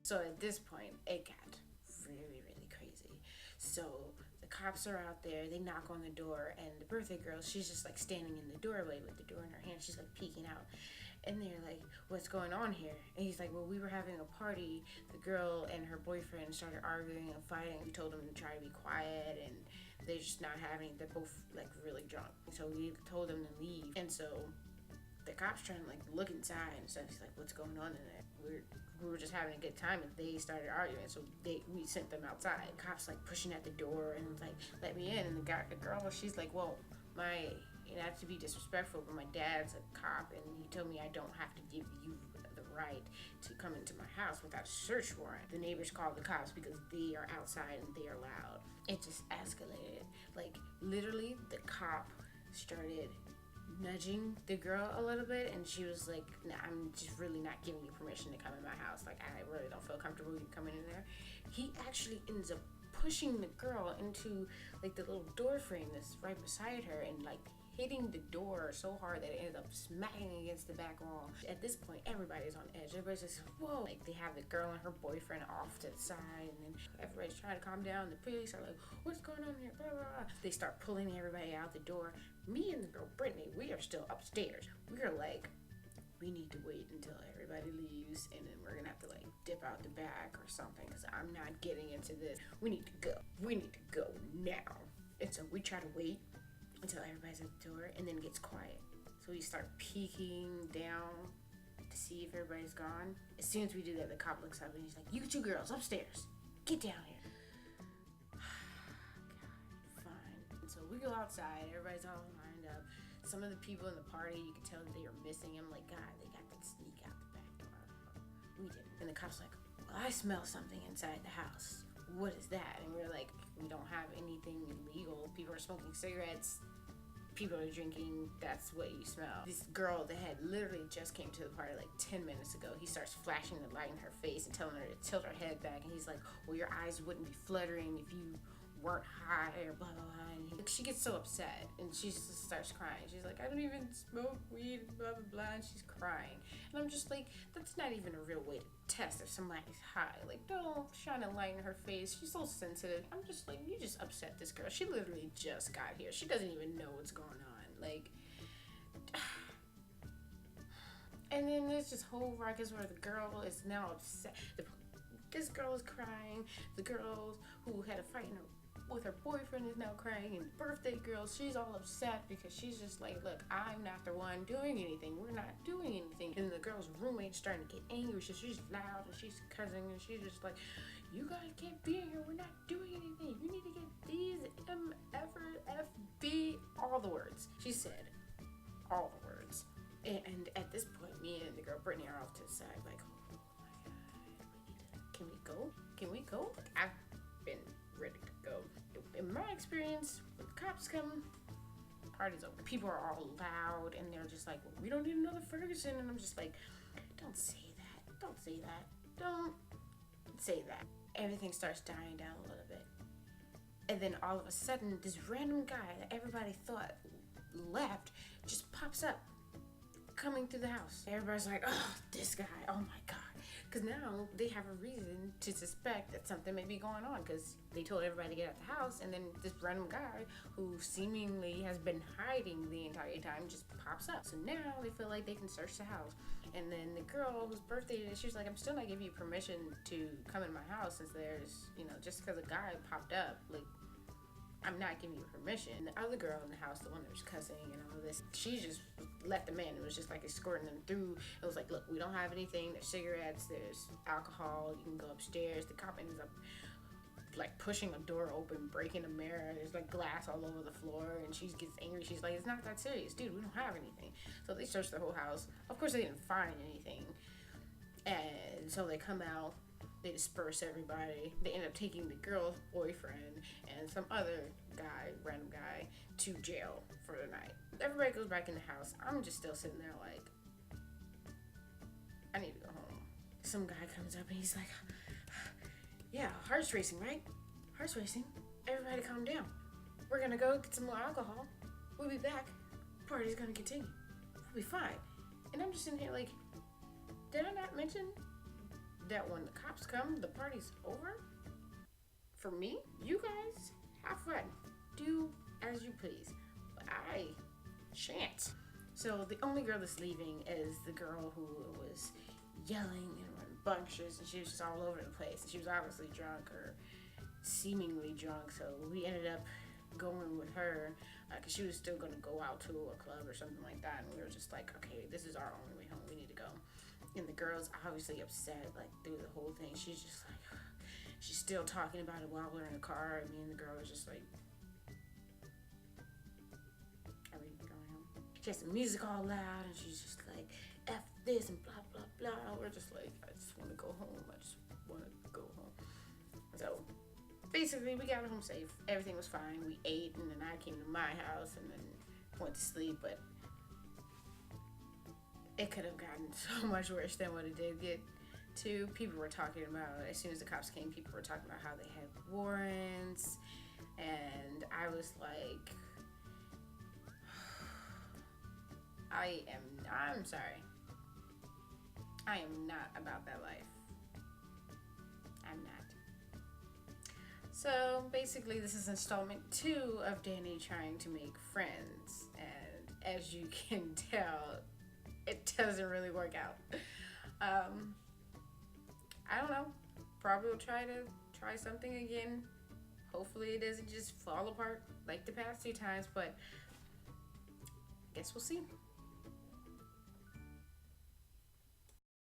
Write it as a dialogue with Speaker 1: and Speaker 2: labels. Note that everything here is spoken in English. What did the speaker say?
Speaker 1: So at this point, it got really, really crazy. So the cops are out there, they knock on the door, and the birthday girl, she's just like standing in the doorway with the door in her hand. She's like peeking out. And they're like, "What's going on here?" And he's like, "Well, we were having a party. The girl and her boyfriend started arguing and fighting. We told them to try to be quiet, and they're just not having, they're both like really drunk. So we told them to leave." And so the cops trying to like look inside and stuff. He's like, "What's going on in there?" We were just having a good time, and they started arguing, so we sent them outside. Cops like pushing at the door and like, "Let me in." And the girl, she's like, "Well, not to be disrespectful, but my dad's a cop, and he told me I don't have to give you the right to come into my house without a search warrant." The neighbors called the cops because they are outside and they are loud. It just escalated. Like literally, the cop started nudging the girl a little bit, and she was like, "Nah, I'm just really not giving you permission to come in my house. Like, I really don't feel comfortable with you coming in there." He actually ends up pushing the girl into like the little door frame that's right beside her, and like hitting the door so hard that it ended up smacking against the back wall. At this point, everybody's on edge. Everybody's just, whoa. Like, they have the girl and her boyfriend off to the side, and then everybody's trying to calm down. The police are like, "What's going on here?" Blah, blah, blah. They start pulling everybody out the door. Me and the girl, Brittany, we are still upstairs. We are like, we need to wait until everybody leaves, and then we're gonna have to like dip out the back or something, because I'm not getting into this. We need to go. We need to go now. And so we try to wait until everybody's at the door, and then it gets quiet. So we start peeking down to see if everybody's gone. As soon as we do that, the cop looks up and he's like, "You two girls upstairs, get down here." God, fine. And so we go outside, everybody's all lined up. Some of the people in the party, you could tell that they were missing him. Like, God, they got to sneak out the back door. We didn't. And the cop's like, "Well, I smell something inside the house. What is that?" And we're like, "We don't have anything illegal. People are smoking cigarettes. People are drinking. That's what you smell." This girl that had literally just came to the party like 10 minutes ago, he starts flashing the light in her face and telling her to tilt her head back. And he's like, "Well, your eyes wouldn't be fluttering if you weren't high," or blah, blah, blah. And she gets so upset and she just starts crying. She's like, "I don't even smoke weed, blah, blah, blah." And she's crying. And I'm just like, that's not even a real way to test if somebody's high. Like, don't shine a light in her face. She's so sensitive. I'm just like, you just upset this girl. She literally just got here. She doesn't even know what's going on. Like, and then there's this whole ruckus where the girl is now upset. This girl is crying. The girl who had a fight with her boyfriend is now crying. And birthday girl, she's all upset because she's just like, "Look, I'm not the one doing anything. We're not doing anything." And the girl's roommate's starting to get angry. So she's loud and she's cussing and she's just like, "You guys can't be in here. We're not doing anything. You need to get these MFB," all the words. She said all the words. And at this point, me and the girl Brittany are off to the side, like, "Oh my God, can we go? Can we go?" Like, I've been ready to go. In my experience, when the cops come, party's over. People are all loud and they're just like, "Well, we don't need another Ferguson." And I'm just like, don't say that. Don't say that. Don't say that. Everything starts dying down a little bit. And then all of a sudden, this random guy that everybody thought left just pops up, coming through the house. Everybody's like, "Oh, this guy, oh my God." Because now they have a reason to suspect that something may be going on, because they told everybody to get out the house, and then this random guy who seemingly has been hiding the entire time just pops up. So now they feel like they can search the house. And then the girl whose birthday it is, she's like, "I'm still not giving you permission to come in my house, since there's, just because a guy popped up, like, I'm not giving you permission." The other girl in the house, the one that was cussing and all this, she just let them in. It was just like escorting them through. It was like, "Look, we don't have anything. There's cigarettes, there's alcohol. You can go upstairs." The cop ends up like pushing a door open, breaking a mirror. There's like glass all over the floor, and she gets angry. She's like, "It's not that serious, dude. We don't have anything." So they searched the whole house. Of course, they didn't find anything. And so they come out. They disperse everybody. They end up taking the girl's boyfriend and some other guy, random guy, to jail for the night. Everybody goes back in the house. I'm just still sitting there like, I need to go home. Some guy comes up and he's like, "Yeah, heart's racing, right? Heart's racing. Everybody calm down. We're gonna go get some more alcohol. We'll be back. Party's gonna continue. We'll be fine." And I'm just sitting here like, did I not mention that when the cops come, the party's over. For me, you guys have fun, do as you please, but I shan't. So the only girl that's leaving is the girl who was yelling and rambunctious, and she was just all over the place. And she was obviously drunk or seemingly drunk, so we ended up going with her because she was still gonna go out to a club or something like that, and we were just like, okay, this is our only way home. We need to go. And the girl's obviously upset, like through the whole thing. She's just like, she's still talking about it while we're in the car. And me and the girl was just like, are we going home? She has the music all loud, and she's just like, F this and blah blah blah. And we're just like, I just want to go home. I just want to go home. So basically, we got home safe. Everything was fine. We ate, and then I came to my house and then went to sleep. But it could have gotten so much worse than what it did get to. People were talking about, as soon as the cops came, people were talking about how they had warrants. And I was like, I'm sorry. I am not about that life. I'm not. So basically, this is installment 2 of Danny trying to make friends. And as you can tell, it doesn't really work out. I don't know. Probably will try something again. Hopefully it doesn't just fall apart like the past 2 times, but guess we'll see.